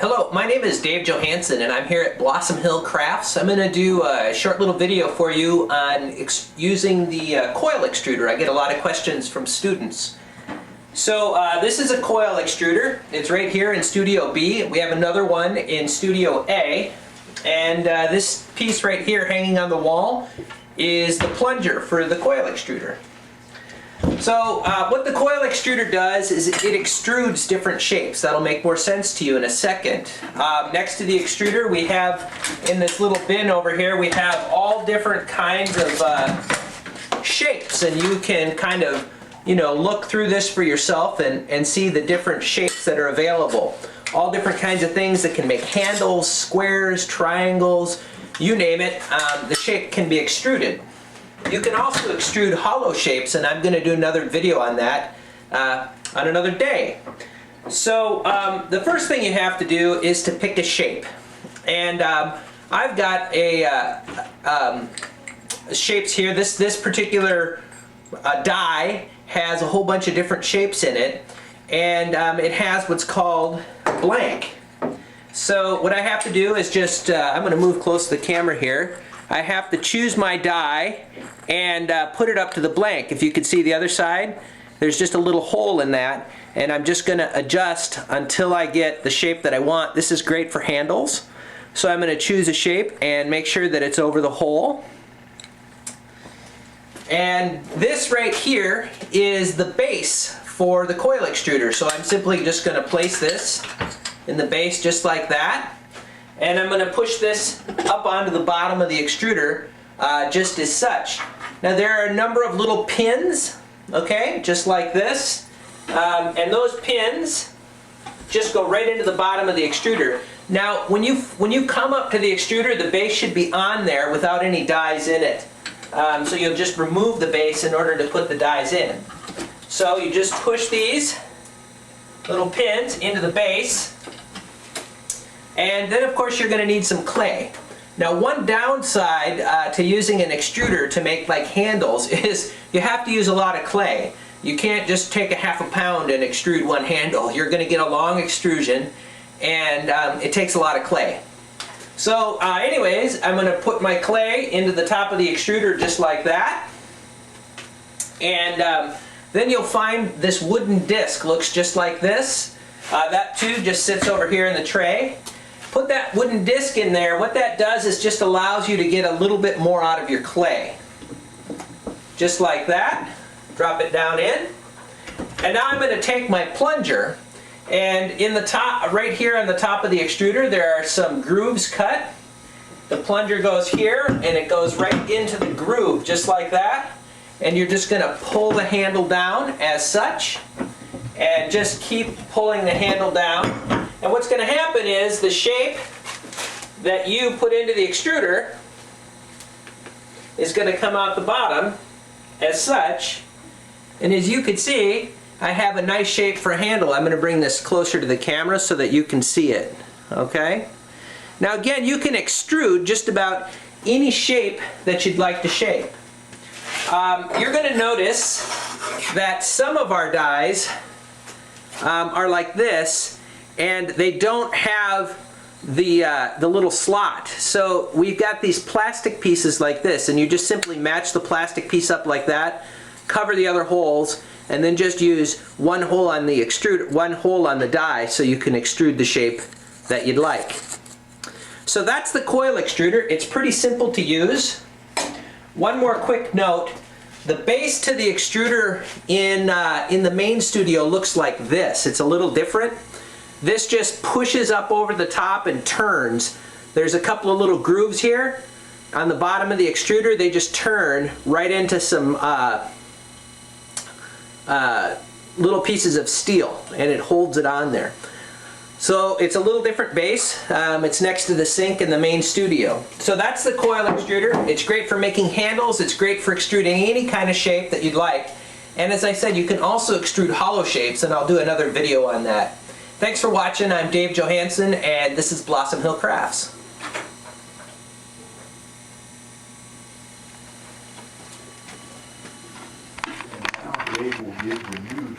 Hello, my name is Dave Johansson and I'm here at Blossom Hill Crafts. I'm going to do a short little video for you on using the coil extruder. I get a lot of questions from students. So this is a coil extruder. It's right here in Studio B. We have another one in Studio A. And this piece right here hanging on the wall is the plunger for the coil extruder. So what the coil extruder does is it extrudes different shapes. That'll make more sense to you in a second. Next to the extruder we have, in this little bin over here, we have all different kinds of shapes, and you can kind of, look through this for yourself and see the different shapes that are available. All different kinds of things that can make handles, squares, triangles, you name it, the shape can be extruded. You can also extrude hollow shapes, and I'm going to do another video on that on another day. So the first thing you have to do is to pick a shape. And I've got shapes here. This particular die has a whole bunch of different shapes in it, and it has what's called blank. So what I have to do is just, I'm going to move close to the camera here. I have to choose my die and put it up to the blank. If you can see the other side, there's just a little hole in that, and I'm just going to adjust until I get the shape that I want. This is great for handles. So I'm going to choose a shape and make sure that it's over the hole. And this right here is the base for the coil extruder. So I'm simply just going to place this in the base just like that. And I'm going to push this up onto the bottom of the extruder just as such. Now there are a number of little pins, okay, just like this. And those pins just go right into the bottom of the extruder. Now when you come up to the extruder, the base should be on there without any dies in it. So you'll just remove the base in order to put the dies in. So you just push these little pins into the base. And then of course you're going to need some clay. Now one downside to using an extruder to make like handles is you have to use a lot of clay. You can't just take a ½ pound and extrude one handle. You're going to get a long extrusion, and it takes a lot of clay. So anyways, I'm going to put my clay into the top of the extruder just like that. And then you'll find this wooden disc looks just like this. That too just sits over here in the tray. Put that wooden disc in there. What that does is just allows you to get a little bit more out of your clay. Just like that. Drop it down in. And now I'm going to take my plunger, and in the top, right here on the top of the extruder, there are some grooves cut. The plunger goes here and it goes right into the groove just like that. And you're just going to pull the handle down as such, and just keep pulling the handle down. And what's going to happen is the shape that you put into the extruder is going to come out the bottom as such. And as you can see, I have a nice shape for a handle. I'm going to bring this closer to the camera so that you can see it. Okay? Now again, you can extrude just about any shape that you'd like to shape. You're going to notice that some of our dies are like this, and they don't have the little slot. So we've got these plastic pieces like this, and you just simply match the plastic piece up like that, cover the other holes, and then just use one hole on the extruder, one hole on the die, so you can extrude the shape that you'd like. So that's the coil extruder. It's pretty simple to use. One more quick note. The base to the extruder in the main studio looks like this. It's a little different. This just pushes up over the top and turns. There's a couple of little grooves here on the bottom of the extruder. They just turn right into some little pieces of steel, and it holds it on there. So it's a little different base. It's next to the sink in the main studio. So that's the coil extruder. It's great for making handles. It's great for extruding any kind of shape that you'd like. And as I said, you can also extrude hollow shapes, and I'll do another video on that. Thanks for watching. I'm Dave Johansson, and this is Blossom Hill Crafts. And now Dave will give the news.